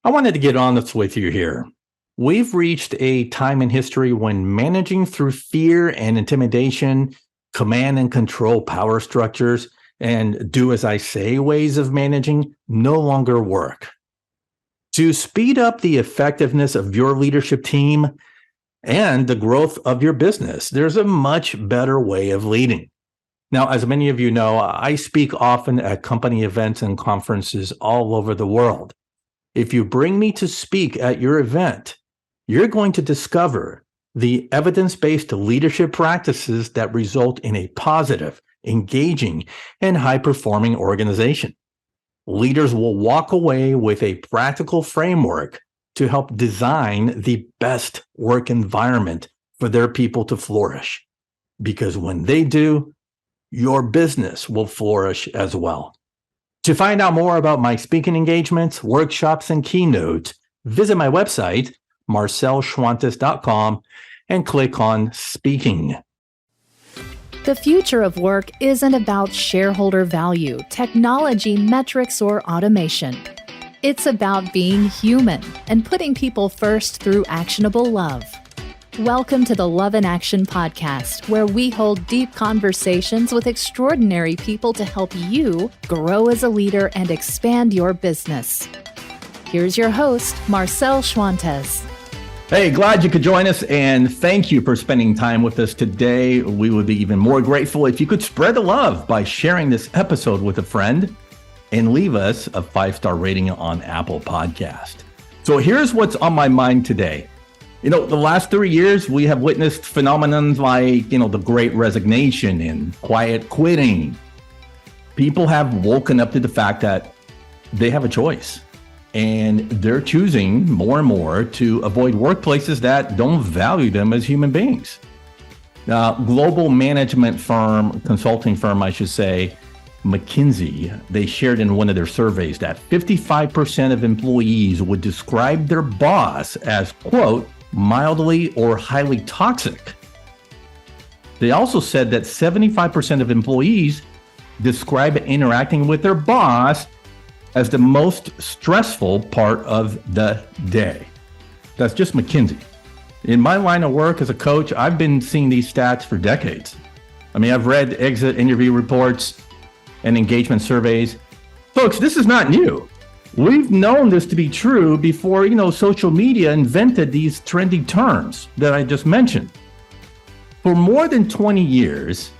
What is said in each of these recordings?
I wanted to get honest with you here. We've reached a time in history when managing through fear and intimidation, command and control power structures, and do as I say ways of managing no longer work. To speed up the effectiveness of your leadership team and the growth of your business, there's a much better way of leading. Now, as many of you know, I speak often at company events and conferences all over the world. If you bring me to speak at your event, you're going to discover the evidence-based leadership practices that result in a positive, engaging, and high-performing organization. Leaders will walk away with a practical framework to help design the best work environment for their people to flourish. Because when they do, your business will flourish as well. To find out more about my speaking engagements, workshops, and keynotes, visit my website, marcelschwantes.com, and click on Speaking. The future of work isn't about shareholder value, technology, metrics, or automation. It's about being human and putting people first through actionable love. Welcome to the Love in Action podcast, where we hold deep conversations with extraordinary people to help you grow as a leader and expand your business. Here's your host, Marcel Schwantes. Hey, glad you could join us, and thank you for spending time with us today. We would be even more grateful if you could spread the love by sharing this episode with a friend and leave us a 5-star rating on Apple Podcast. So here's what's on my mind today. The last 3 years, we have witnessed phenomenons like, the Great Resignation and quiet quitting. People have woken up to the fact that they have a choice. And they're choosing more and more to avoid workplaces that don't value them as human beings. Global management firm, consulting firm, I should say, McKinsey, they shared in one of their surveys that 55% of employees would describe their boss as, quote, mildly or highly toxic. They also said that 75% of employees describe interacting with their boss as the most stressful part of the day. That's just McKinsey. In my line of work as a coach, I've been seeing these stats for decades. I've read exit interview reports and engagement surveys. Folks, this is not new. We've known this to be true before, social media invented these trendy terms that I just mentioned. For more than 20 years,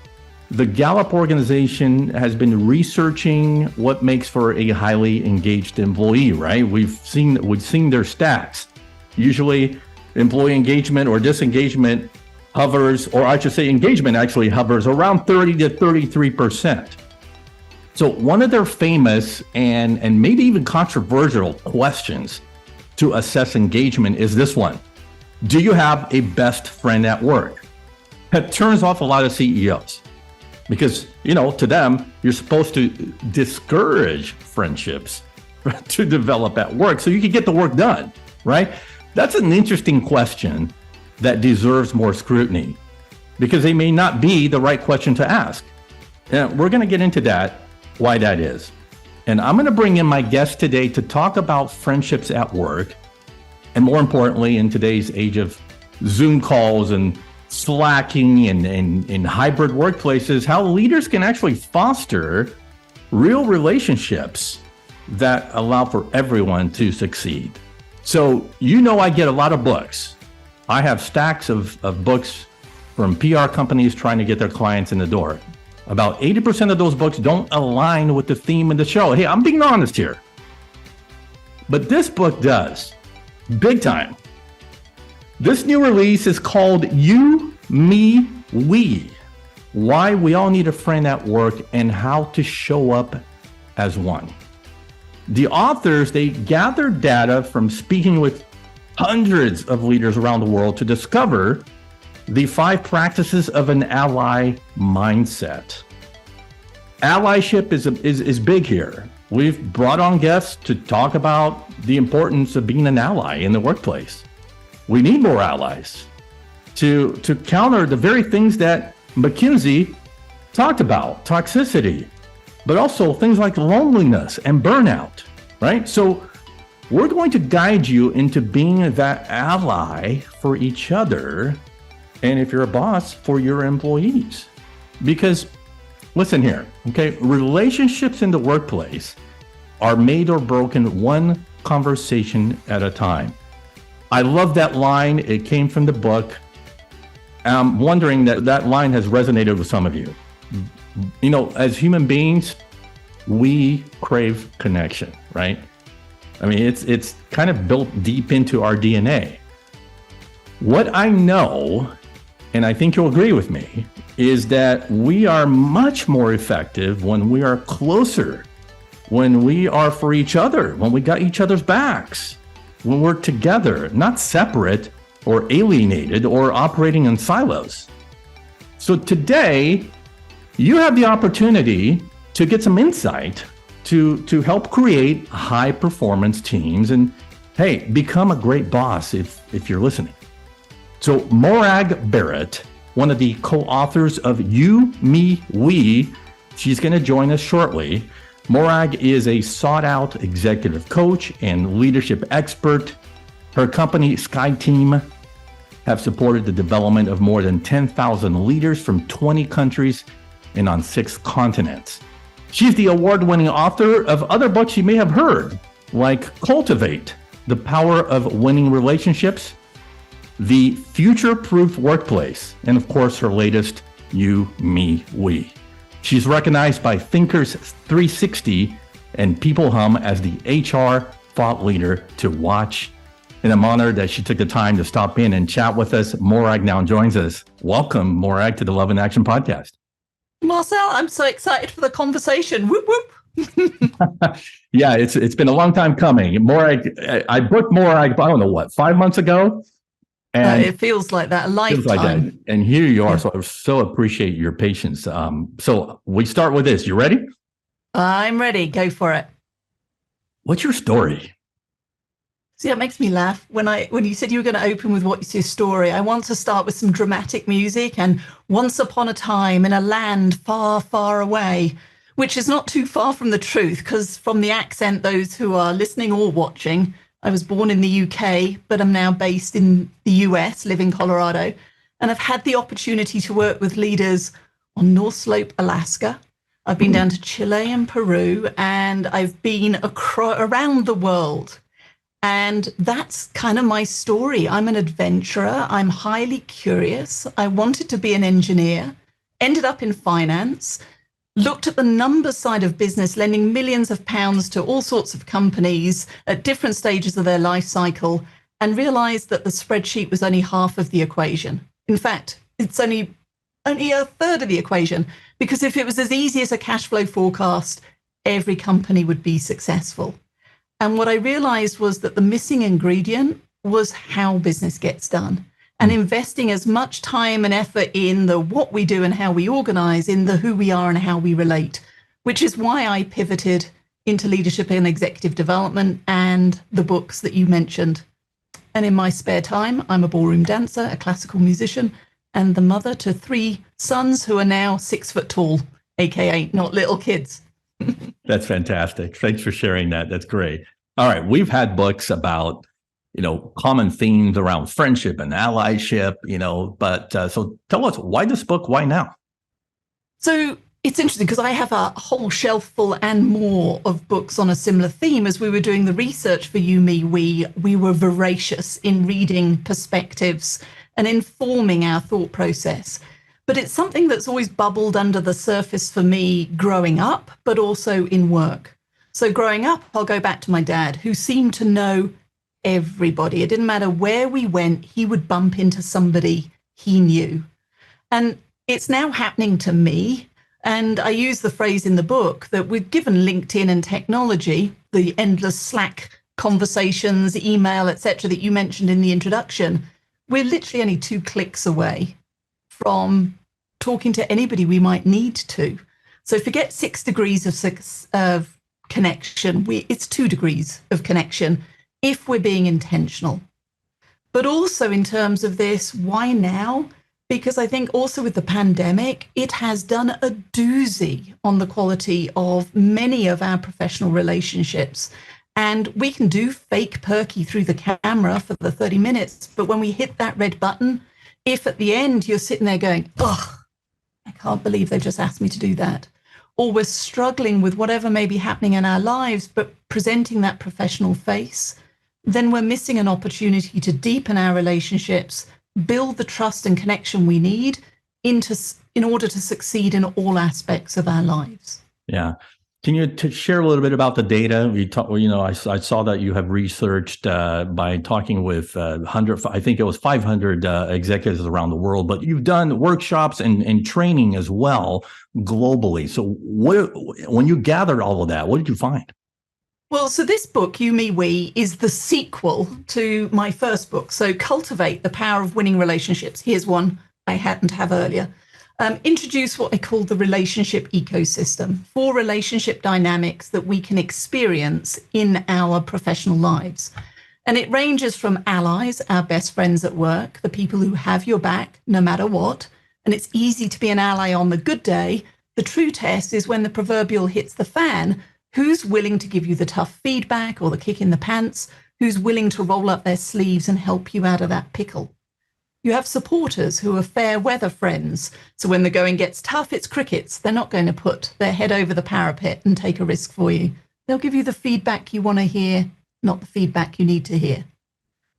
the Gallup organization has been researching what makes for a highly engaged employee, right? We've seen their stats. Usually employee engagement or disengagement hovers, or I should say engagement actually hovers around 30 to 33%. So one of their famous and maybe even controversial questions to assess engagement is this one. Do you have a best friend at work? That turns off a lot of CEOs. Because, to them, you're supposed to discourage friendships to develop at work so you can get the work done, right? That's an interesting question that deserves more scrutiny because they may not be the right question to ask. And we're going to get into that, why that is. And I'm going to bring in my guest today to talk about friendships at work. And more importantly, in today's age of Zoom calls and slacking and in hybrid workplaces, how leaders can actually foster real relationships that allow for everyone to succeed. So, I get a lot of books. I have stacks of books from PR companies trying to get their clients in the door. About 80% of those books don't align with the theme of the show. Hey, I'm being honest here. But this book does, big time. This new release is called You, Me, We. Why we all need a friend at work and how to show up as one. The authors, they gathered data from speaking with hundreds of leaders around the world to discover the 5 practices of an ally mindset. Allyship is big here. We've brought on guests to talk about the importance of being an ally in the workplace. We need more allies to counter the very things that McKinsey talked about, toxicity, but also things like loneliness and burnout, right? So we're going to guide you into being that ally for each other. And if you're a boss, for your employees. Because listen here, okay? Relationships in the workplace are made or broken one conversation at a time. I love that line. It came from the book. I'm wondering that line has resonated with some of you. You know, as human beings, we crave connection, right? I mean, it's kind of built deep into our DNA. What I know, and I think you'll agree with me, is that we are much more effective when we are closer, when we are for each other, when we got each other's backs, when we're together, not separate or alienated or operating in silos. So today, you have the opportunity to get some insight to help create high performance teams and, hey, become a great boss if you're listening. So Morag Barrett, one of the co-authors of You, Me, We, she's going to join us shortly. Morag is a sought-out executive coach and leadership expert. Her company, Sky Team, have supported the development of more than 10,000 leaders from 20 countries and on 6 continents. She's the award-winning author of other books you may have heard, like Cultivate, The Power of Winning Relationships, The Future-Proof Workplace, and of course, her latest, You, Me, We. She's recognized by Thinkers 360 and People Hum as the HR thought leader to watch. And I'm honored that she took the time to stop in and chat with us. Morag now joins us. Welcome, Morag, to the Love in Action podcast. Marcel, I'm so excited for the conversation. Whoop, whoop. Yeah, it's been a long time coming. Morag, I booked Morag, I don't know what, 5 months ago? And it feels like that, a lifetime. Feels like that. And here you are. Yeah. So I so appreciate your patience. So we start with this. You ready? I'm ready. Go for it. What's your story? See, that makes me laugh. When you said you were going to open with what's your story, I want to start with some dramatic music and once upon a time in a land far, far away, which is not too far from the truth, because from the accent, those who are listening or watching, I was born in the UK, but I'm now based in the US, live in Colorado, and I've had the opportunity to work with leaders on North Slope, Alaska. I've been down to Chile and Peru, and I've been around the world. And that's kind of my story. I'm an adventurer. I'm highly curious. I wanted to be an engineer, ended up in finance, looked at the numbers side of business, lending millions of pounds to all sorts of companies at different stages of their life cycle, and realized that the spreadsheet was only half of the equation. In fact, it's only a third of the equation, because if it was as easy as a cash flow forecast, every company would be successful. And what I realized was that the missing ingredient was how business gets done, and investing as much time and effort in the what we do and how we organize, in the who we are and how we relate, which is why I pivoted into leadership and executive development and the books that you mentioned. And in my spare time, I'm a ballroom dancer, a classical musician, and the mother to 3 sons who are now 6 foot tall, AKA not little kids. That's fantastic. Thanks for sharing that. That's great. All right. We've had books about, common themes around friendship and allyship, but so tell us, why this book? Why now? So it's interesting because I have a whole shelf full and more of books on a similar theme. As we were doing the research for You, Me, we were voracious in reading perspectives and informing our thought process. But it's something that's always bubbled under the surface for me growing up, but also in work. So growing up, I'll go back to my dad, who seemed to know everybody. It didn't matter where we went, he would bump into somebody he knew. And it's now happening to me. And I use the phrase in the book that we've given LinkedIn and technology, the endless Slack conversations, email, etc., that you mentioned in the introduction. We're literally only 2 clicks away from talking to anybody we might need to. So forget 6 degrees of connection. It's 2 degrees of connection if we're being intentional. But also in terms of this, why now? Because I think also with the pandemic, it has done a doozy on the quality of many of our professional relationships. And we can do fake perky through the camera for the 30 minutes. But when we hit that red button, if at the end you're sitting there going, oh, I can't believe they've just asked me to do that, or we're struggling with whatever may be happening in our lives, but presenting that professional face, then we're missing an opportunity to deepen our relationships, build the trust and connection we need in order to succeed in all aspects of our lives. Yeah. Can you share a little bit about the data? I saw that you have researched by talking with 100, I think it was 500 executives around the world, but you've done workshops and training as well globally. So when you gathered all of that, what did you find? Well, so this book, You, Me, We, is the sequel to my first book. So Cultivate the Power of Winning Relationships. Here's one I happened to have earlier. Introduce what I call the relationship ecosystem, 4 relationship dynamics that we can experience in our professional lives. And it ranges from allies, our best friends at work, the people who have your back no matter what. And it's easy to be an ally on the good day. The true test is when the proverbial hits the fan. Who's willing to give you the tough feedback or the kick in the pants? Who's willing to roll up their sleeves and help you out of that pickle? You have supporters who are fair weather friends. So when the going gets tough, it's crickets. They're not going to put their head over the parapet and take a risk for you. They'll give you the feedback you want to hear, not the feedback you need to hear.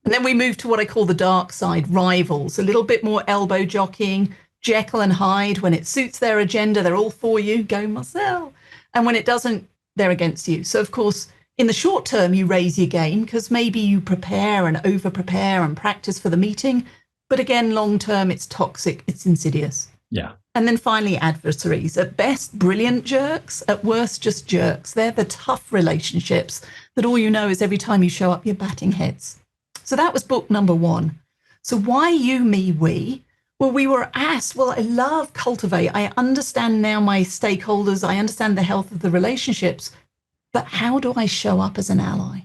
And then we move to what I call the dark side, rivals, a little bit more elbow jockeying, Jekyll and Hyde. When it suits their agenda, they're all for you, go Marcel. And when it doesn't, they're against you. So of course, in the short term, you raise your game because maybe you prepare and over prepare and practice for the meeting. But again, long term, it's toxic, it's insidious. Yeah. And then finally, adversaries. At best, brilliant jerks. At worst, just jerks. They're the tough relationships that all you know is every time you show up, you're batting heads. So that was book number 1. So why You, Me, We? Well, we were asked, well, I love Cultivate. I understand now my stakeholders. I understand the health of the relationships. But how do I show up as an ally?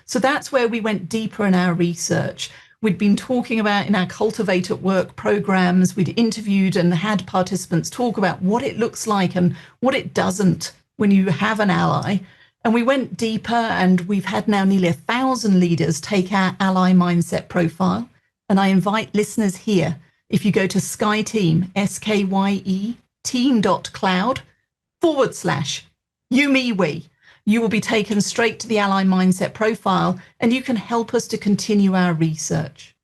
So that's where we went deeper in our research. We'd been talking about in our Cultivate at Work programs, we'd interviewed and had participants talk about what it looks like and what it doesn't when you have an ally. And we went deeper, and we've had now nearly 1,000 leaders take our ally mindset profile. And I invite listeners here, if you go to Skye Team, SKYE, team.cloud/You, Me, We, you will be taken straight to the ally mindset profile, and you can help us to continue our research.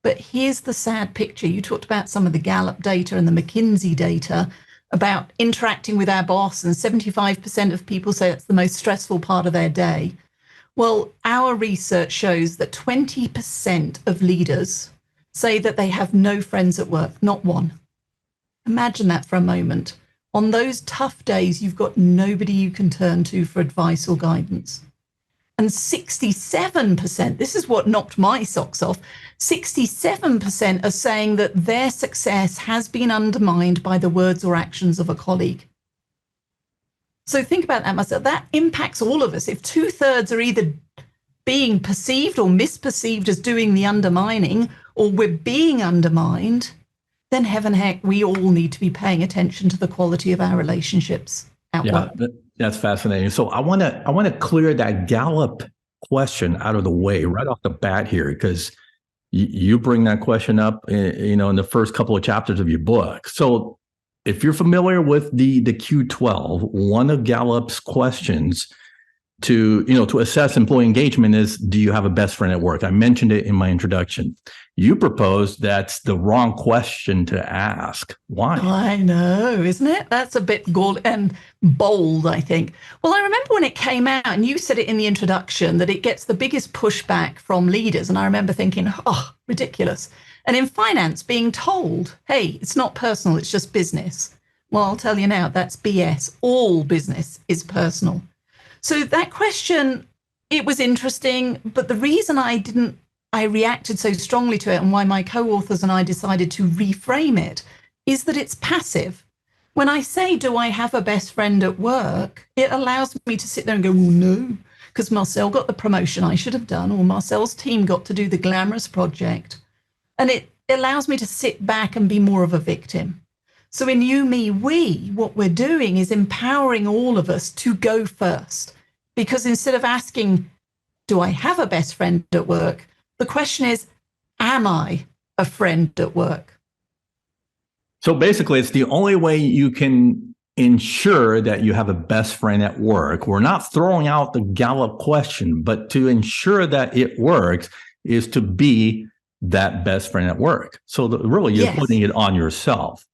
But here's the sad picture. You talked about some of the Gallup data and the McKinsey data about interacting with our boss, and 75% of people say it's the most stressful part of their day. Well, our research shows that 20% of leaders say that they have no friends at work, not one. Imagine that for a moment. On those tough days, you've got nobody you can turn to for advice or guidance. And 67%, this is what knocked my socks off, 67% are saying that their success has been undermined by the words or actions of a colleague. So think about that, Marcel. That impacts all of us. If 2/3 are either being perceived or misperceived as doing the undermining, or we're being undermined, then heaven heck, we all need to be paying attention to the quality of our relationships at work. That's fascinating. So I want to clear that Gallup question out of the way right off the bat here, because you bring that question up, in the first couple of chapters of your book. So if you're familiar with the Q12, one of Gallup's questions to assess employee engagement is, do you have a best friend at work? I mentioned it in my introduction. You propose that's the wrong question to ask. Why? I know, isn't it? That's a bit bold, I think. Well, I remember when it came out, and you said it in the introduction, that it gets the biggest pushback from leaders. And I remember thinking, oh, ridiculous. And in finance, being told, hey, it's not personal, it's just business. Well, I'll tell you now, that's BS. All business is personal. So that question, it was interesting, but the reason I reacted so strongly to it, and why my co-authors and I decided to reframe it, is that it's passive. When I say, do I have a best friend at work, it allows me to sit there and go, well, no, because Marcel got the promotion I should have done, or Marcel's team got to do the glamorous project. And it allows me to sit back and be more of a victim. So in You, Me, We, what we're doing is empowering all of us to go first. Because instead of asking, do I have a best friend at work? The question is, am I a friend at work? So basically, it's the only way you can ensure that you have a best friend at work. We're not throwing out the Gallup question, but to ensure that it works is to be that best friend at work. So really, you're putting it on yourself.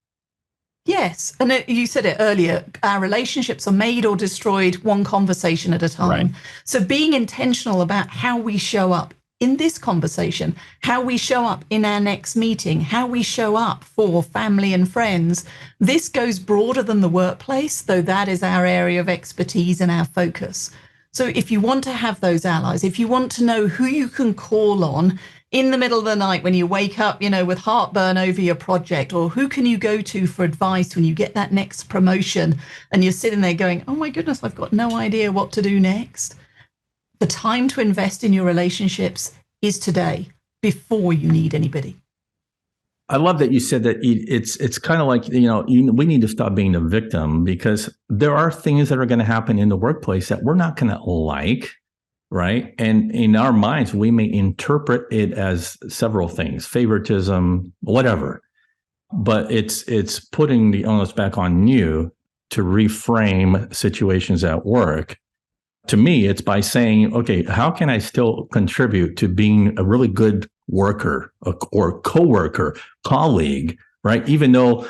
Yes. And you said it earlier, our relationships are made or destroyed one conversation at a time. Right. So being intentional about how we show up in this conversation, how we show up in our next meeting, how we show up for family and friends, this goes broader than the workplace, though that is our area of expertise and our focus. So if you want to have those allies, if you want to know who you can call on in the middle of the night when you wake up, with heartburn over your project, or who can you go to for advice when you get that next promotion and you're sitting there going, oh my goodness, I've got no idea what to do next. The time to invest in your relationships is today, before you need anybody. I love that you said that it's kind of like, we need to stop being the victim, because there are things that are going to happen in the workplace that we're not going to like. Right. And in our minds, we may interpret it as several things, favoritism, whatever. But it's putting the onus back on you to reframe situations at work. To me, it's by saying, okay, how can I still contribute to being a really good worker or coworker, colleague, right? Even though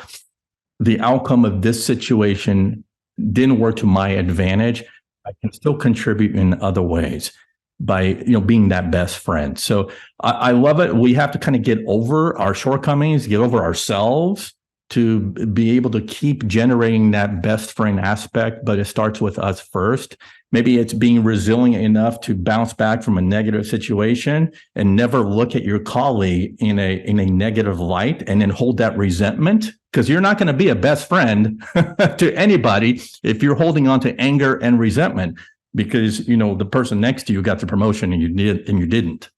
the outcome of this situation didn't work to my advantage, I can still contribute in other ways by, being that best friend. So I love it. We have to kind of get over our shortcomings, get over ourselves to be able to keep generating that best friend aspect. But it starts with us first. Maybe it's being resilient enough to bounce back from a negative situation and never look at your colleague in a negative light and then hold that resentment, because you're not going to be a best friend to anybody if you're holding on to anger and resentment because, the person next to you got the promotion and you didn't.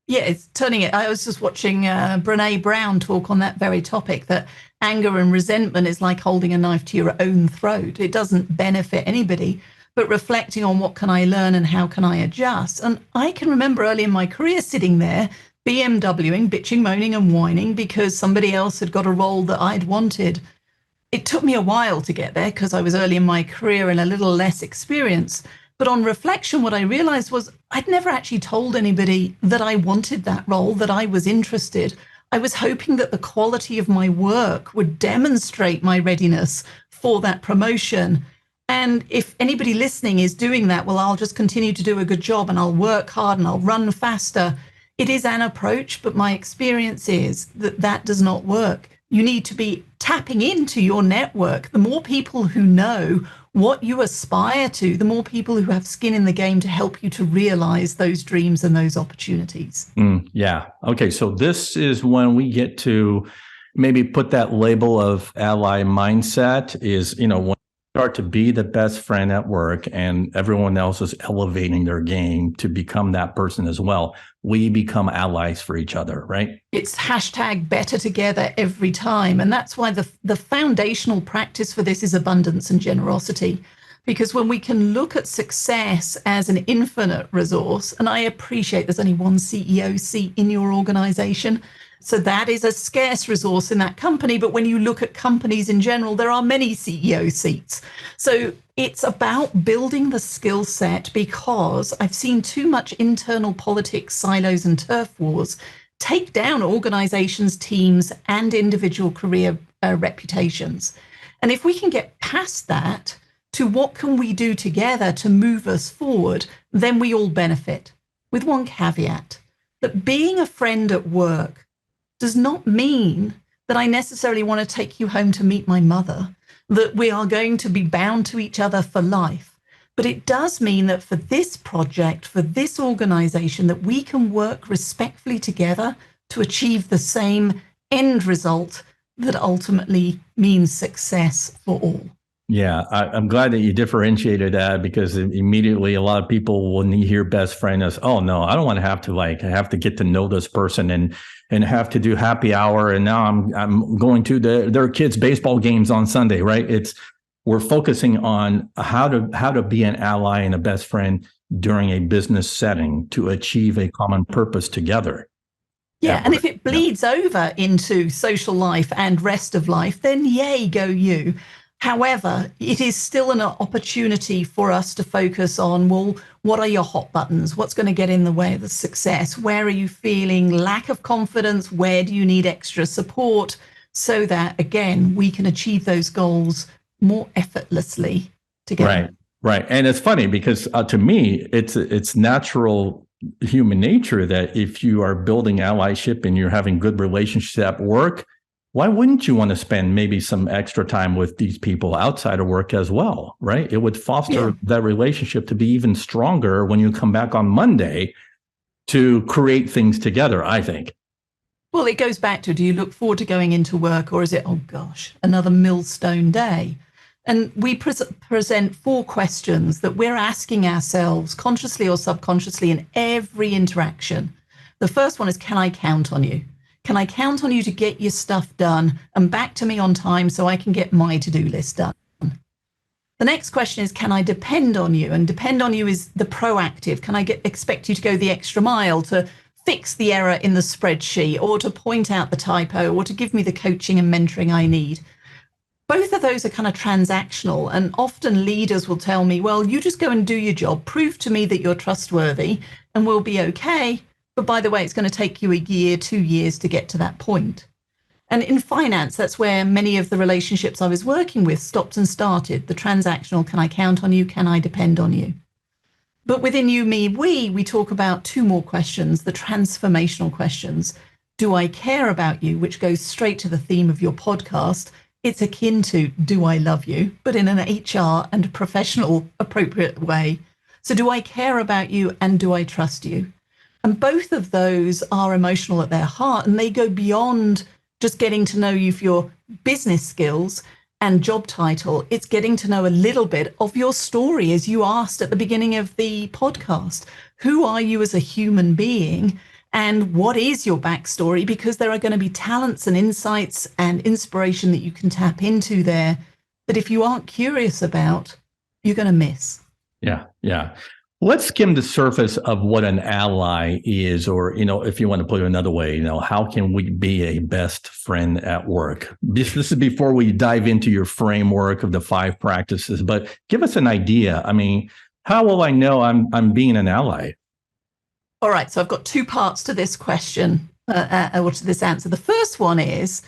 Yeah, it's turning it. I was just watching Brene Brown talk on that very topic, that anger and resentment is like holding a knife to your own throat. It doesn't benefit anybody. But reflecting on what can I learn and how can I adjust? And I can remember early in my career sitting there, BMWing, bitching, moaning and whining because somebody else had got a role that I'd wanted. It took me a while to get there because I was early in my career and a little less experienced. But on reflection, what I realized was I'd never actually told anybody that I wanted that role, that I was interested. I was hoping that the quality of my work would demonstrate my readiness for that promotion. And if anybody listening is doing that, well, I'll just continue to do a good job and I'll work hard and I'll run faster. It is an approach, but my experience is that does not work. You need to be tapping into your network. The more people who know what you aspire to, the more people who have skin in the game to help you to realize those dreams and those opportunities. Yeah. Okay. So this is when we get to maybe put that label of ally mindset is, when start to be the best friend at work and everyone else is elevating their game to become that person as well, we become allies for each other, right? It's hashtag better together every time. And that's why the foundational practice for this is abundance and generosity. Because when we can look at success as an infinite resource, and I appreciate there's only one CEO seat in your organization, so that is a scarce resource in that company. But when you look at companies in general, there are many CEO seats. So it's about building the skill set, because I've seen too much internal politics, silos and turf wars take down organizations, teams, and individual career reputations. And if we can get past that to what can we do together to move us forward, then we all benefit. With one caveat, that being a friend at work does not mean that I necessarily want to take you home to meet my mother, that we are going to be bound to each other for life. But it does mean that for this project, for this organization, that we can work respectfully together to achieve the same end result that ultimately means success for all. Yeah, I'm glad that you differentiated that, because immediately a lot of people, when you hear best friend, is, oh no, I don't want to have to get to know this person and have to do happy hour. And now I'm going to their kids' baseball games on Sunday, right? we're focusing on how to be an ally and a best friend during a business setting to achieve a common purpose together. Yeah, and if it bleeds over into social life and rest of life, then yay, go you. However, it is still an opportunity for us to focus on, well, what are your hot buttons? What's going to get in the way of the success? Where are you feeling lack of confidence? Where do you need extra support? So that, again, we can achieve those goals more effortlessly together. Right. And it's funny because to me, it's natural human nature that if you are building allyship and you're having good relationships at work, why wouldn't you want to spend maybe some extra time with these people outside of work as well, right? It would foster that relationship to be even stronger when you come back on Monday to create things together, I think. Well, it goes back to, do you look forward to going into work, or is it, oh gosh, another millstone day? And we present 4 questions that we're asking ourselves consciously or subconsciously in every interaction. The first one is, can I count on you? Can I count on you to get your stuff done and back to me on time so I can get my to-do list done? The next question is, can I depend on you? And depend on you is the proactive. Can I expect you to go the extra mile to fix the error in the spreadsheet, or to point out the typo, or to give me the coaching and mentoring I need? Both of those are kind of transactional, and often leaders will tell me, well, you just go and do your job, prove to me that you're trustworthy, and we'll be okay. But by the way, it's going to take you a year, 2 years to get to that point. And in finance, that's where many of the relationships I was working with stopped and started. The transactional, can I count on you? Can I depend on you? But within you, me, we talk about 2 more questions, the transformational questions. Do I care about you? Which goes straight to the theme of your podcast. It's akin to, do I love you? But in an HR and professional appropriate way. So do I care about you, and do I trust you? And both of those are emotional at their heart, and they go beyond just getting to know you for your business skills and job title. It's getting to know a little bit of your story, as you asked at the beginning of the podcast. Who are you as a human being, and what is your backstory? Because there are going to be talents and insights and inspiration that you can tap into there that if you aren't curious about, you're going to miss. Yeah. Let's skim the surface of what an ally is, or, if you want to put it another way, how can we be a best friend at work? This is before we dive into your framework of the 5 practices, but give us an idea. I mean, how will I know I'm being an ally? All right. So I've got 2 parts to this question, or to this answer. The first one is,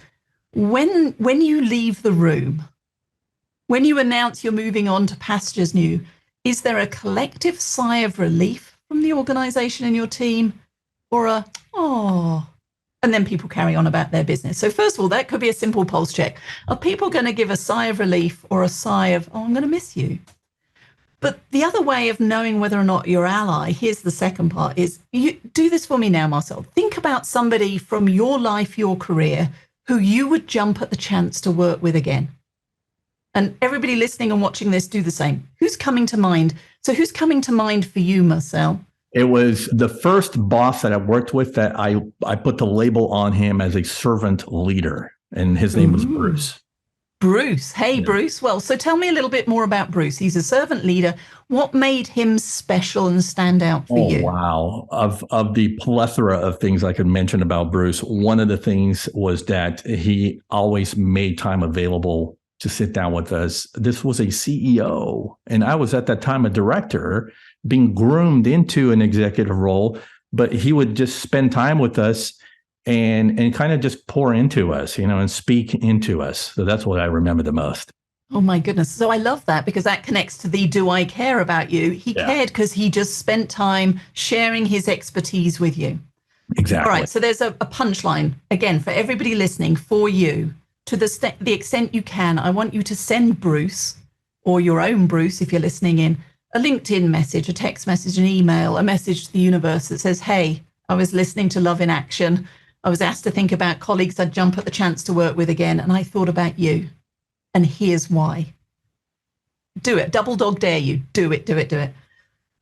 when you leave the room, when you announce you're moving on to pastures new, is there a collective sigh of relief from the organization and your team, or and then people carry on about their business? So first of all, that could be a simple pulse check. Are people going to give a sigh of relief or a sigh of, I'm going to miss you? But the other way of knowing whether or not you're ally, here's the second part, is you do this for me now, Marcel. Think about somebody from your life, your career, who you would jump at the chance to work with again. And everybody listening and watching this, do the same. Who's coming to mind? So who's coming to mind for you, Marcel? It was the first boss that I worked with that I put the label on him as a servant leader, and his name was Bruce. Bruce. Hey, yeah. Bruce. Well, so tell me a little bit more about Bruce. He's a servant leader. What made him special and stand out for you? Wow. Of the plethora of things I could mention about Bruce, one of the things was that he always made time available to sit down with us. This was a CEO, and I was at that time a director, being groomed into an executive role, but he would just spend time with us and kind of just pour into us, and speak into us. So that's what I remember the most. Oh my goodness. So I love that, because that connects to the, do I care about you? He cared because he just spent time sharing his expertise with you. Exactly. All right. So there's a punchline again for everybody listening, for you. To the extent you can, I want you to send Bruce, or your own Bruce if you're listening in, a LinkedIn message, a text message, an email, a message to the universe that says, hey, I was listening to Love in Action. I was asked to think about colleagues I'd jump at the chance to work with again, and I thought about you. And here's why. Do it. Double dog dare you. Do it.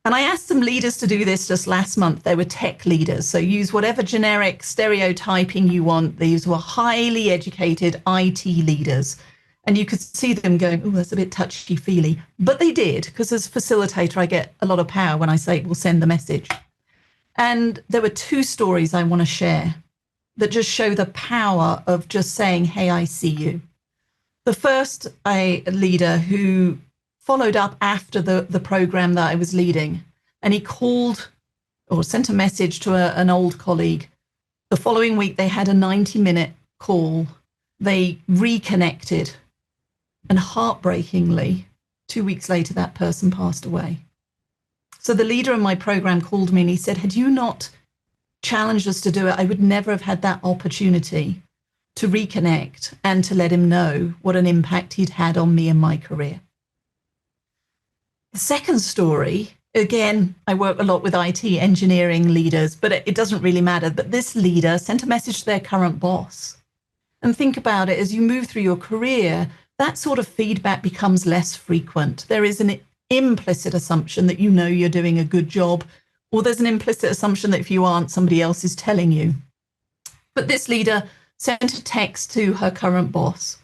And I asked some leaders to do this just last month. They were tech leaders. So use whatever generic stereotyping you want. These were highly educated IT leaders. And you could see them going, oh, that's a bit touchy-feely. But they did, because as facilitator, I get a lot of power when I say, we'll send the message. And there were two stories I want to share that just show the power of just saying, hey, I see you. The first, a leader who followed up after the program that I was leading, and he called or sent a message to an old colleague. The following week, they had a 90-minute call. They reconnected. And heartbreakingly, 2 weeks later, that person passed away. So the leader in my program called me and he said, had you not challenged us to do it, I would never have had that opportunity to reconnect and to let him know what an impact he'd had on me and my career. The second story, again, I work a lot with IT engineering leaders, but it doesn't really matter. But this leader sent a message to their current boss. And think about it, as you move through your career, that sort of feedback becomes less frequent. There is an implicit assumption that you know you're doing a good job, or there's an implicit assumption that if you aren't, somebody else is telling you. But this leader sent a text to her current boss.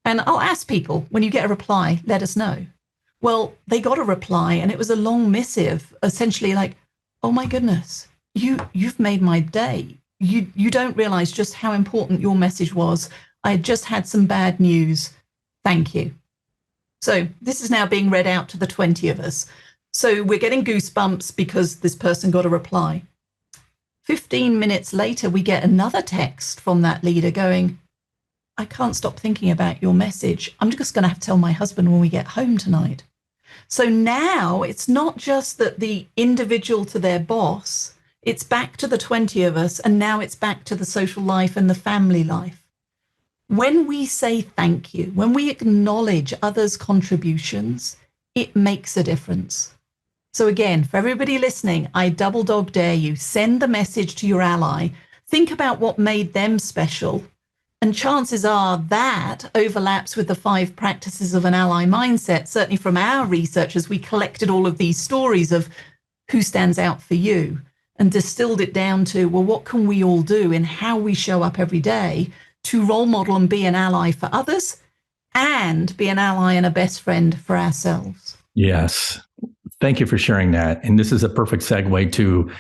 And I'll ask people, when you get a reply, let us know. Well, they got a reply and it was a long missive, essentially like, oh my goodness, you've made my day. You don't realize just how important your message was. I just had some bad news. Thank you. So this is now being read out to the 20 of us. So we're getting goosebumps because this person got a reply. 15 minutes later, we get another text from that leader going, I can't stop thinking about your message. I'm just going to have to tell my husband when we get home tonight. So now it's not just that the individual to their boss, it's back to the 20 of us, and now it's back to the social life and the family life. When we say thank you, when we acknowledge others' contributions, it makes a difference. So again, for everybody listening, I double dog dare you, send the message to your ally. Think about what made them special. And chances are that overlaps with the 5 practices of an ally mindset. Certainly from our research, as we collected all of these stories of who stands out for you and distilled it down to, well, what can we all do in how we show up every day to role model and be an ally for others and be an ally and a best friend for ourselves. Yes. Thank you for sharing that. And this is a perfect segue to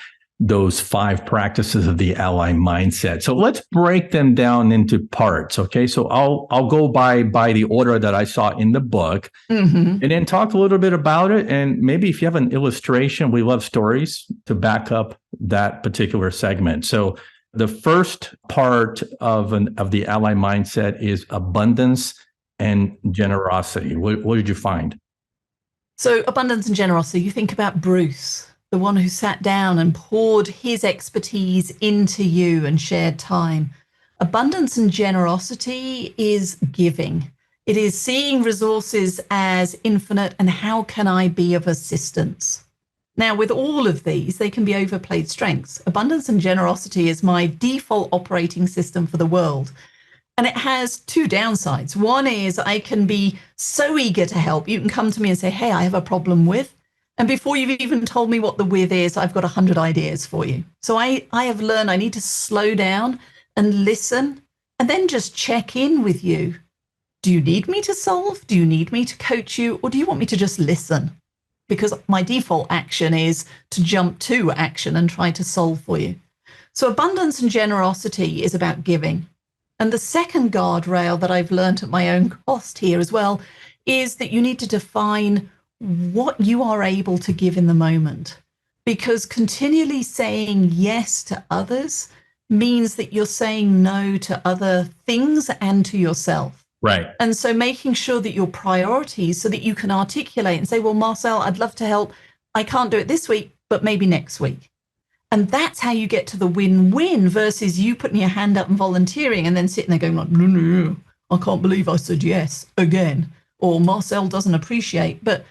those 5 practices of the ally mindset. So let's break them down into parts. Okay. So I'll go by the order that I saw in the book, and then talk a little bit about it. And maybe if you have an illustration, we love stories to back up that particular segment. So the first part of the ally mindset is abundance and generosity. What did you find? So abundance and generosity, you think about Bruce, the one who sat down and poured his expertise into you and shared time. Abundance and generosity is giving. It is seeing resources as infinite and how can I be of assistance? Now, with all of these, they can be overplayed strengths. Abundance and generosity is my default operating system for the world. And it has 2 downsides. One is I can be so eager to help. You can come to me and say, hey, I have a problem with. And before you've even told me what the with is, I've got 100 ideas for you. So I have learned I need to slow down and listen and then just check in with you. Do you need me to solve? Do you need me to coach you? Or do you want me to just listen? Because my default action is to jump to action and try to solve for you. So abundance and generosity is about giving. And the second guardrail that I've learned at my own cost here as well is that you need to define what you are able to give in the moment. Because continually saying yes to others means that you're saying no to other things and to yourself. Right. And so making sure that your priorities so that you can articulate and say, well, Marcel, I'd love to help. I can't do it this week, but maybe next week. And that's how you get to the win-win versus you putting your hand up and volunteering and then sitting there going like, no, I can't believe I said yes again. Or Marcel doesn't appreciate, but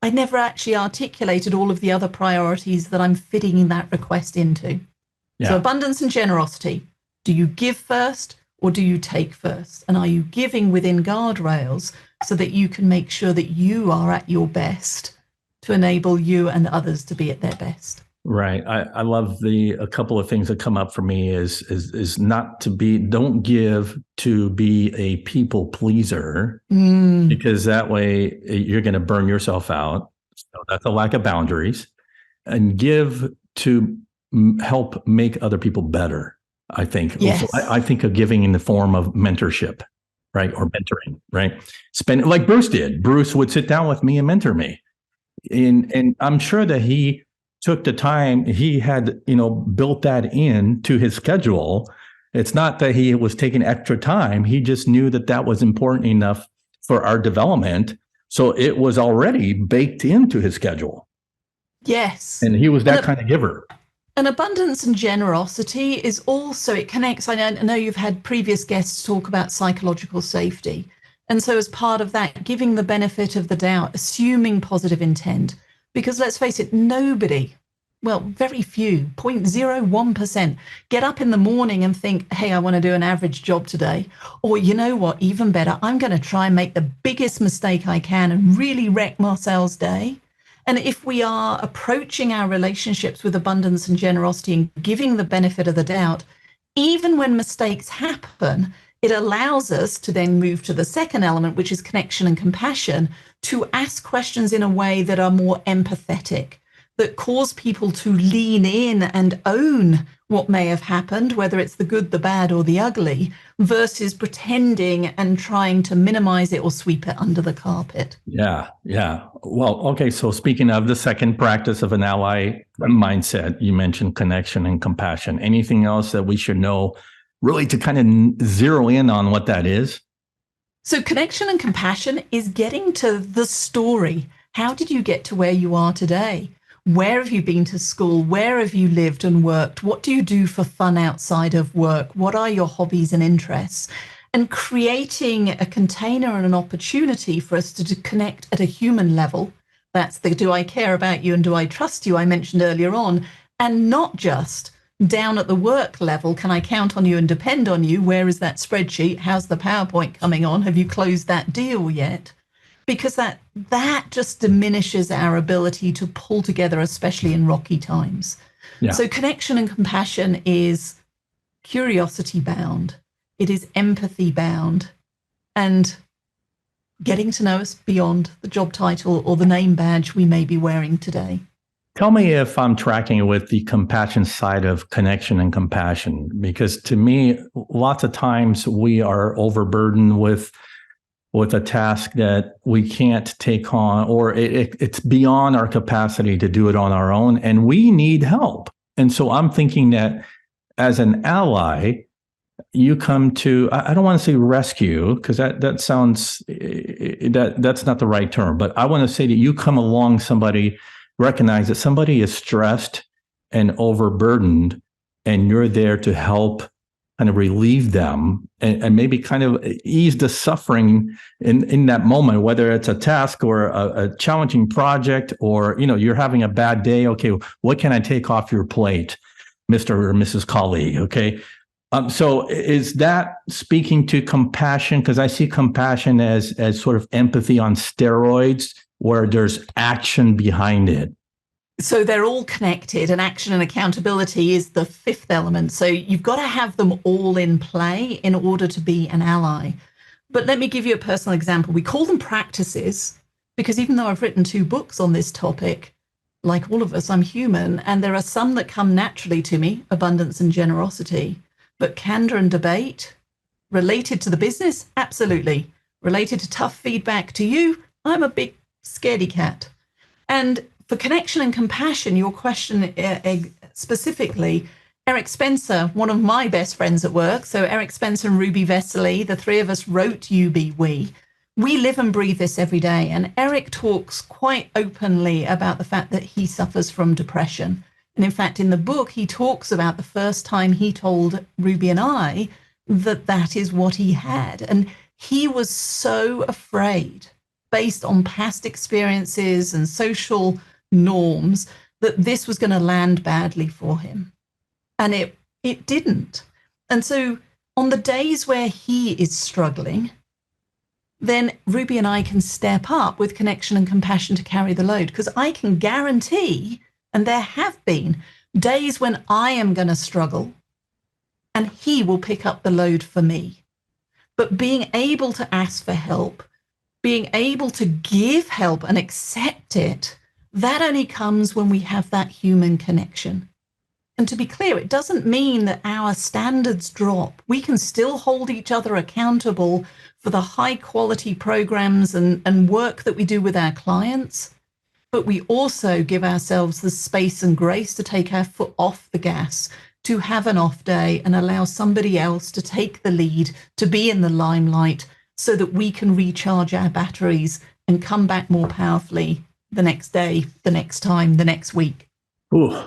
I never actually articulated all of the other priorities that I'm fitting that request into. Yeah. So abundance and generosity. Do you give first or do you take first? And are you giving within guardrails so that you can make sure that you are at your best to enable you and others to be at their best? Right. I love a couple of things that come up for me is not to be, don't give to be a people pleaser, because that way you're going to burn yourself out. So that's a lack of boundaries. And give to help make other people better, I think. Yes. So I think of giving in the form of mentorship, right? Or mentoring, right? Spend like Bruce did. Bruce would sit down with me and mentor me. And I'm sure that he took the time, he had, built that in to his schedule. It's not that he was taking extra time. He just knew that that was important enough for our development. So it was already baked into his schedule. Yes. And he was that kind of giver. And abundance and generosity is also, it connects. I know you've had previous guests talk about psychological safety. And so as part of that, giving the benefit of the doubt, assuming positive intent, because let's face it, nobody, well, very few, 0.01% get up in the morning and think, hey, I want to do an average job today. Or you know what, even better, I'm going to try and make the biggest mistake I can and really wreck Marcel's day. And if we are approaching our relationships with abundance and generosity and giving the benefit of the doubt, even when mistakes happen, it allows us to then move to the second element, which is connection and compassion, to ask questions in a way that are more empathetic, that cause people to lean in and own what may have happened, whether it's the good, the bad, or the ugly, versus pretending and trying to minimize it or sweep it under the carpet. Yeah. Well, okay. So speaking of the second practice of an ally mindset, you mentioned connection and compassion. Anything else that we should know really to kind of zero in on what that is? So connection and compassion is getting to the story. How did you get to where you are today? Where have you been to school? Where have you lived and worked? What do you do for fun outside of work? What are your hobbies and interests? And creating a container and an opportunity for us to connect at a human level. That's the do I care about you and do I trust you I mentioned earlier on, and not just down at the work level. Can I count on you and depend on you? Where is that spreadsheet? How's the PowerPoint coming on? Have you closed that deal yet? Because that just diminishes our ability to pull together, especially in rocky times. Yeah. So connection and compassion is curiosity bound. It is empathy bound, and getting to know us beyond the job title or the name badge we may be wearing today. Tell me if I'm tracking with the compassion side of connection and compassion, because to me, lots of times we are overburdened with a task that we can't take on, or it's beyond our capacity to do it on our own, and we need help. And so I'm thinking that as an ally, you come to, I don't want to say rescue, because that sounds, that's not the right term, but I want to say that you come along somebody, recognize that somebody is stressed and overburdened, and you're there to help kind of relieve them and maybe kind of ease the suffering in that moment, whether it's a task or a challenging project, or, you're having a bad day. Okay, what can I take off your plate, Mr. or Mrs. Colleague? Okay. So is that speaking to compassion? Because I see compassion as sort of empathy on steroids, where there's action behind it. So they're all connected, and action and accountability is the fifth element. So you've got to have them all in play in order to be an ally. But let me give you a personal example. We call them practices because even though I've written 2 books on this topic, like all of us, I'm human, and there are some that come naturally to me, abundance and generosity. But candor and debate, related to the business, absolutely. Related to tough feedback to you, I'm a big scaredy cat. And for connection and compassion, your question specifically, Eric Spencer, one of my best friends at work, so Eric Spencer and Ruby Vesely, the 3 of us wrote You Be We. We live and breathe this every day. And Eric talks quite openly about the fact that he suffers from depression. And in fact, in the book, he talks about the first time he told Ruby and I that is what he had. And he was so afraid, based on past experiences and social norms, that this was going to land badly for him. And it didn't. And so on the days where he is struggling, then Ruby and I can step up with connection and compassion to carry the load, because I can guarantee And there have been days when I am going to struggle and he will pick up the load for me. But being able to ask for help, being able to give help and accept it, that only comes when we have that human connection. And to be clear, it doesn't mean that our standards drop. We can still hold each other accountable for the high quality programs and work that we do with our clients. But we also give ourselves the space and grace to take our foot off the gas, to have an off day and allow somebody else to take the lead, to be in the limelight so that we can recharge our batteries and come back more powerfully the next day, the next time, the next week. Ooh,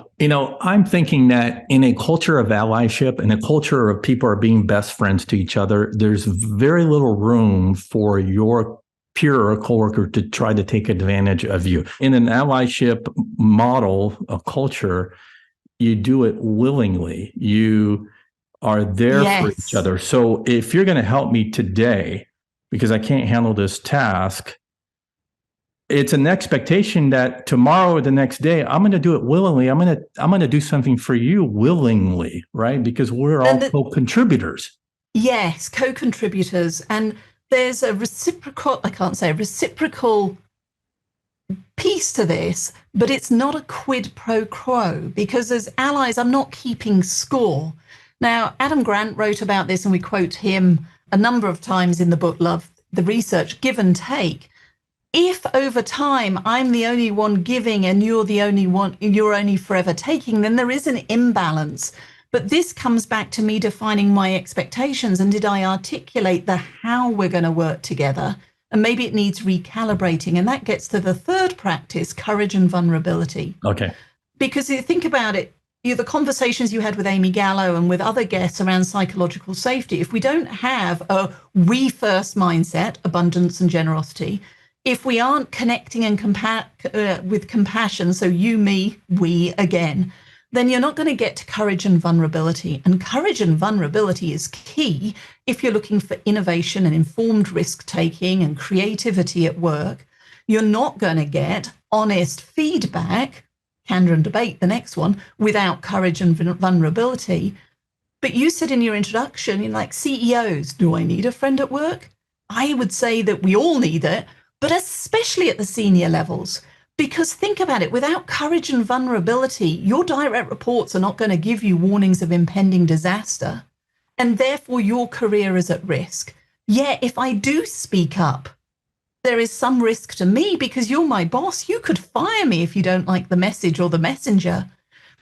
I'm thinking that in a culture of allyship and a culture of people are being best friends to each other, there's very little room for your peer or coworker to try to take advantage of you. In an allyship model of culture, you do it willingly. You are there for each other. So if you're going to help me today, because I can't handle this task, it's an expectation that tomorrow or the next day, I'm going to do it willingly. I'm going to do something for you willingly, right? Because we're all co-contributors. Yes, co-contributors. And there's a reciprocal piece to this, but it's not a quid pro quo, because as allies, I'm not keeping score. Now, Adam Grant wrote about this, and we quote him a number of times in the book, Love the Research, give and take. If over time I'm the only one giving and you're the only one, you're only forever taking, then there is an imbalance. But this comes back to me defining my expectations. And did I articulate the how we're going to work together? And maybe it needs recalibrating. And that gets to the third practice, courage and vulnerability. Okay. Because you think about it, the conversations you had with Amy Gallo and with other guests around psychological safety, if we don't have a we first mindset, abundance and generosity, if we aren't connecting and with compassion, so you, me, we again, then you're not going to get to courage and vulnerability. And courage and vulnerability is key if you're looking for innovation and informed risk-taking and creativity at work. You're not going to get honest feedback, candor and debate, the next one, without courage and vulnerability. But you said in your introduction, like CEOs, do I need a friend at work? I would say that we all need it, but especially at the senior levels. Because think about it, without courage and vulnerability, your direct reports are not going to give you warnings of impending disaster. And therefore, your career is at risk. Yeah, if I do speak up, there is some risk to me because you're my boss. You could fire me if you don't like the message or the messenger.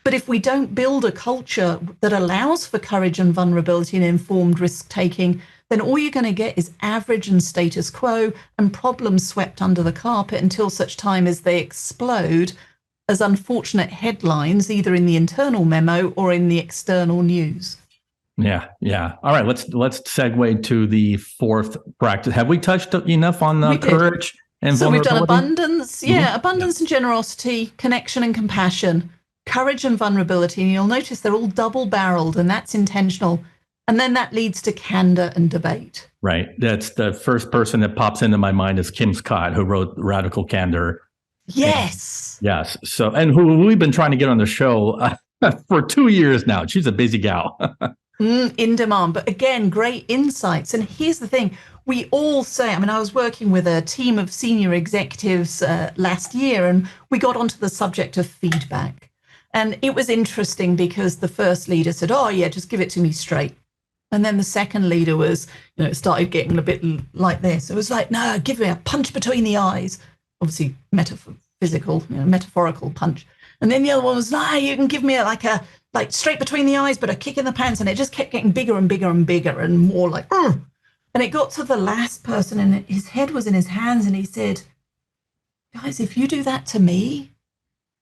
But if we don't build a culture that allows for courage and vulnerability and informed risk-taking, then all you're going to get is average and status quo and problems swept under the carpet until such time as they explode as unfortunate headlines, either in the internal memo or in the external news. Yeah. All right, let's segue to the fourth practice. Have we touched enough on courage and vulnerability? So we've done abundance, abundance and generosity, connection and compassion, courage and vulnerability. And you'll notice they're all double-barreled, and that's intentional. And then that leads to candor and debate. Right. That's the first person that pops into my mind is Kim Scott, who wrote Radical Candor. Yes. Yes. So, and who we've been trying to get on the show for 2 years now. She's a busy gal. In demand. But again, great insights. And here's the thing. We all say, I was working with a team of senior executives last year, and we got onto the subject of feedback. And it was interesting because the first leader said, oh, yeah, just give it to me straight. And then the second leader was, started getting a bit like this. It was like, no, give me a punch between the eyes. Obviously, metaphorical punch. And then the other one was, no, you can give me a straight between the eyes, but a kick in the pants. And it just kept getting bigger and bigger and bigger and more like, Ugh. And it got to the last person and his head was in his hands. And he said, guys, if you do that to me,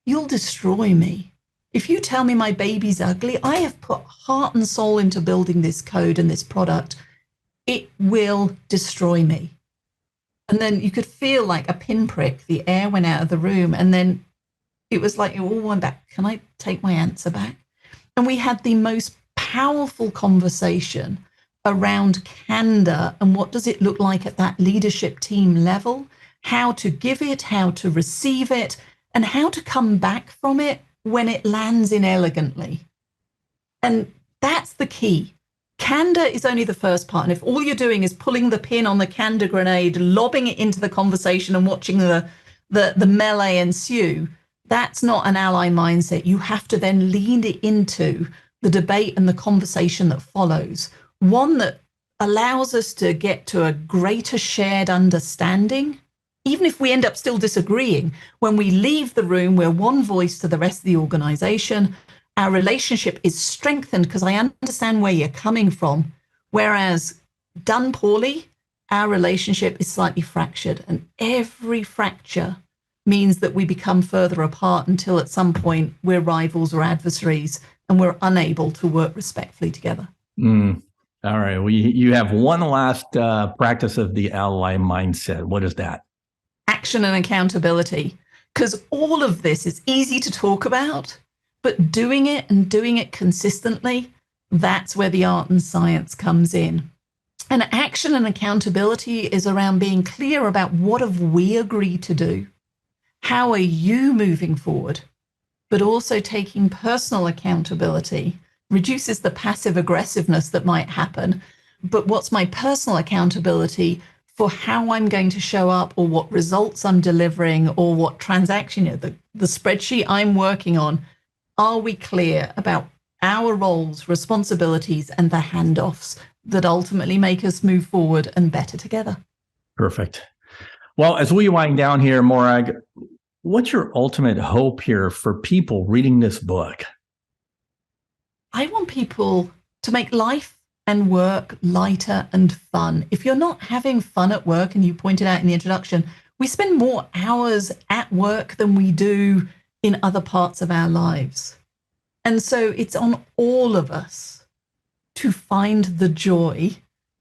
you'll destroy me. If you tell me my baby's ugly, I have put heart and soul into building this code and this product. It will destroy me. And then you could feel like a pinprick. The air went out of the room. And then it was like, it all went back. Can I take my answer back? And we had the most powerful conversation around candor and what does it look like at that leadership team level, how to give it, how to receive it, and how to come back from it when it lands inelegantly. And that's the key. Candor is only the first part. And if all you're doing is pulling the pin on the candor grenade, lobbing it into the conversation and watching the melee ensue, that's not an ally mindset. You have to then lean it into the debate and the conversation that follows, one that allows us to get to a greater shared understanding. Even if we end up still disagreeing, when we leave the room, we're one voice to the rest of the organization. Our relationship is strengthened because I understand where you're coming from. Whereas done poorly, our relationship is slightly fractured. And every fracture means that we become further apart until at some point we're rivals or adversaries and we're unable to work respectfully together. All right. Well, you have one last practice of the ally mindset. What is that? Action and accountability. Because all of this is easy to talk about, but doing it and doing it consistently, that's where the art and science comes in. And action and accountability is around being clear about what have we agreed to do? How are you moving forward? But also taking personal accountability reduces the passive aggressiveness that might happen. But what's my personal accountability for how I'm going to show up, or what results I'm delivering, or what transaction, the spreadsheet I'm working on? Are we clear about our roles, responsibilities, and the handoffs that ultimately make us move forward and better together? Perfect. Well, as we wind down here, Morag, what's your ultimate hope here for people reading this book? I want people to make life and work lighter and fun. If you're not having fun at work, and you pointed out in the introduction, we spend more hours at work than we do in other parts of our lives. And so it's on all of us to find the joy,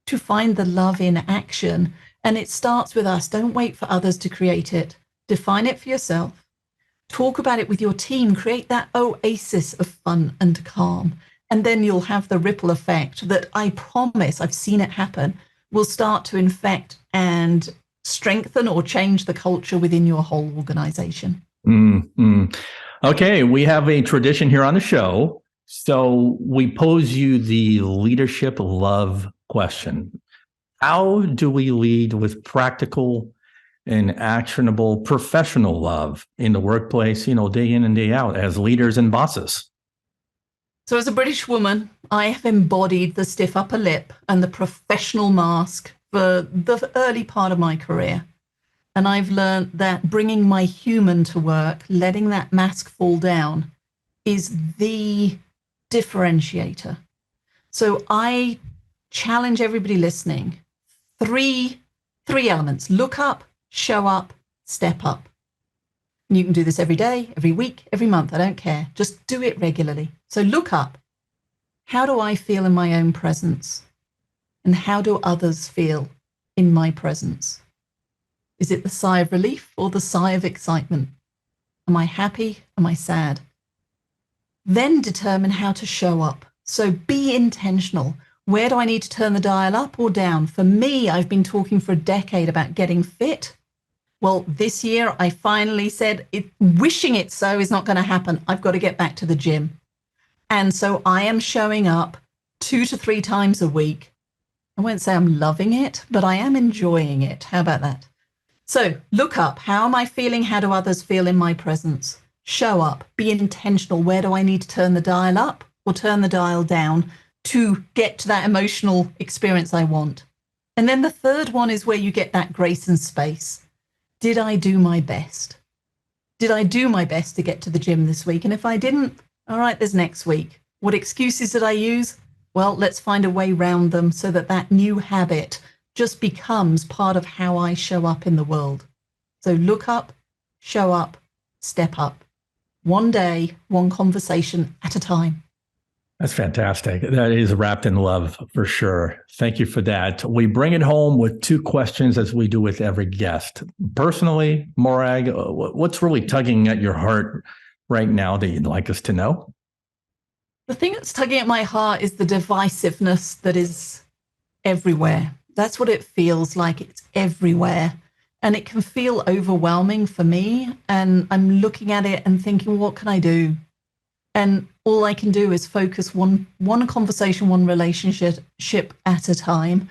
to find the love in action. And it starts with us. Don't wait for others to create it. Define it for yourself. Talk about it with your team. Create that oasis of fun and calm. And then you'll have the ripple effect that I promise, I've seen it happen, will start to infect and strengthen or change the culture within your whole organization. Okay, we have a tradition here on the show. So we pose you the leadership love question. How do we lead with practical and actionable professional love in the workplace, day in and day out as leaders and bosses? So as a British woman, I have embodied the stiff upper lip and the professional mask for the early part of my career. And I've learned that bringing my human to work, letting that mask fall down, is the differentiator. So I challenge everybody listening. Three elements: look up, show up, step up. And you can do this every day, every week, every month. I don't care. Just do it regularly. So look up. How do I feel in my own presence? And how do others feel in my presence? Is it the sigh of relief or the sigh of excitement? Am I happy? Am I sad? Then determine how to show up. So be intentional. Where do I need to turn the dial up or down? For me, I've been talking for a decade about getting fit. Well, this year I finally said, wishing it so is not going to happen. I've got to get back to the gym. And so I am showing up 2 to 3 times a week. I won't say I'm loving it, but I am enjoying it. How about that? So look up. How am I feeling? How do others feel in my presence? Show up. Be intentional. Where do I need to turn the dial up or turn the dial down to get to that emotional experience I want? And then the third one is where you get that grace and space. Did I do my best? Did I do my best to get to the gym this week? And if I didn't, all right, there's next week. What excuses did I use? Well, let's find a way around them so that that new habit just becomes part of how I show up in the world. So look up, show up, step up. One day, one conversation at a time. That's fantastic. That is wrapped in love for sure. Thank you for that. We bring it home with 2 questions as we do with every guest. Personally, Morag, what's really tugging at your heart right now that you'd like us to know? The thing that's tugging at my heart is the divisiveness that is everywhere. That's what it feels like. It's everywhere. And it can feel overwhelming for me. And I'm looking at it and thinking, what can I do? And all I can do is focus one conversation, one relationship at a time.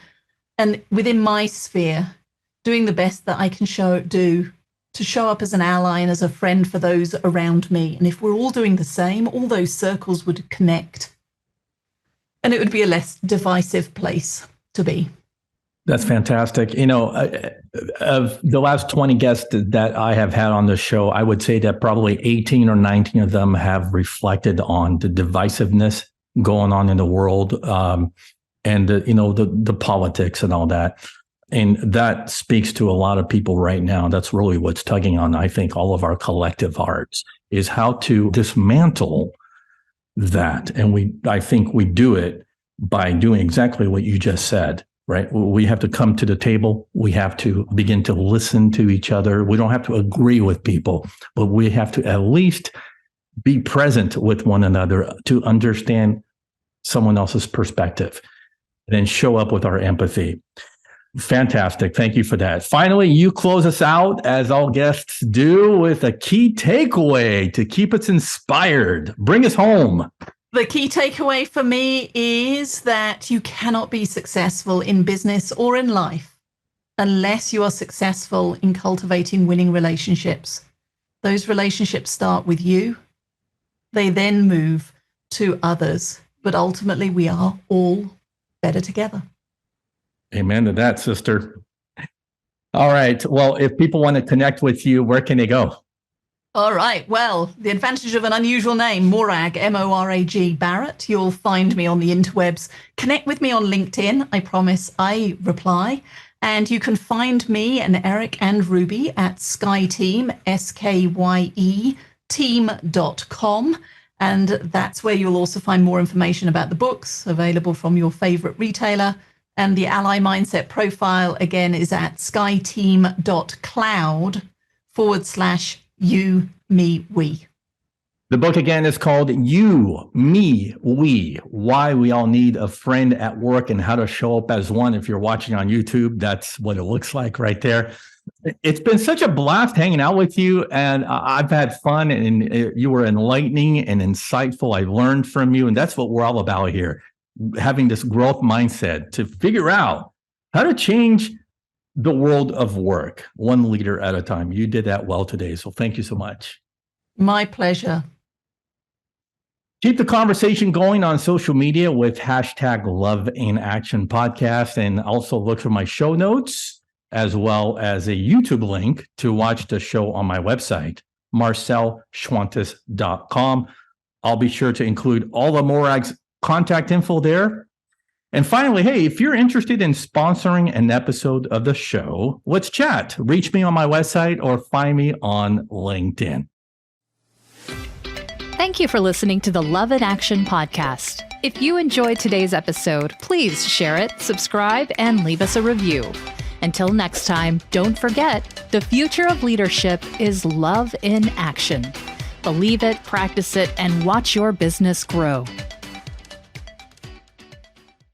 And within my sphere, doing the best that I can do to show up as an ally and as a friend for those around me. And if we're all doing the same, all those circles would connect. And it would be a less divisive place to be. That's fantastic. Of the last 20 guests that I have had on the show, I would say that probably 18 or 19 of them have reflected on the divisiveness going on in the world, and the politics and all that. And that speaks to a lot of people right now. That's really what's tugging on, I think, all of our collective hearts, is how to dismantle that. And I think we do it by doing exactly what you just said. Right? We have to come to the table. We have to begin to listen to each other. We don't have to agree with people, but we have to at least be present with one another to understand someone else's perspective and then show up with our empathy. Fantastic. Thank you for that. Finally, you close us out, as all guests do, with a key takeaway to keep us inspired. Bring us home. The key takeaway for me is that you cannot be successful in business or in life unless you are successful in cultivating winning relationships. Those relationships start with you. They then move to others. But ultimately, we are all better together. Amen to that, sister. All right. Well, if people want to connect with you, where can they go? All right. Well, the advantage of an unusual name, Morag, Morag Barrett. You'll find me on the interwebs. Connect with me on LinkedIn. I promise I reply. And you can find me and Eric and Ruby at SkyeTeam, SKYE, team.com. And that's where you'll also find more information about the books available from your favorite retailer. And the Ally Mindset profile, again, is at skyeteam.cloud/you, me, we. The book again is called You, Me, We, Why We All Need a Friend at Work and How to Show Up as One. If you're watching on YouTube, that's what it looks like right there. It's been such a blast hanging out with you, and I've had fun, and you were enlightening and insightful. I learned from you, and that's what we're all about here, having this growth mindset to figure out how to change the world of work, one leader at a time. You did that well today, so thank you so much. My pleasure. Keep the conversation going on social media with hashtag Love in Action Podcast, and also look for my show notes as well as a YouTube link to watch the show on my website, marcelschwantes.com. I'll be sure to include all of Morag's contact info there. And finally, hey, if you're interested in sponsoring an episode of the show, let's chat. Reach me on my website or find me on LinkedIn. Thank you for listening to the Love in Action podcast. If you enjoyed today's episode, please share it, subscribe, and leave us a review. Until next time, don't forget, the future of leadership is love in action. Believe it, practice it, and watch your business grow.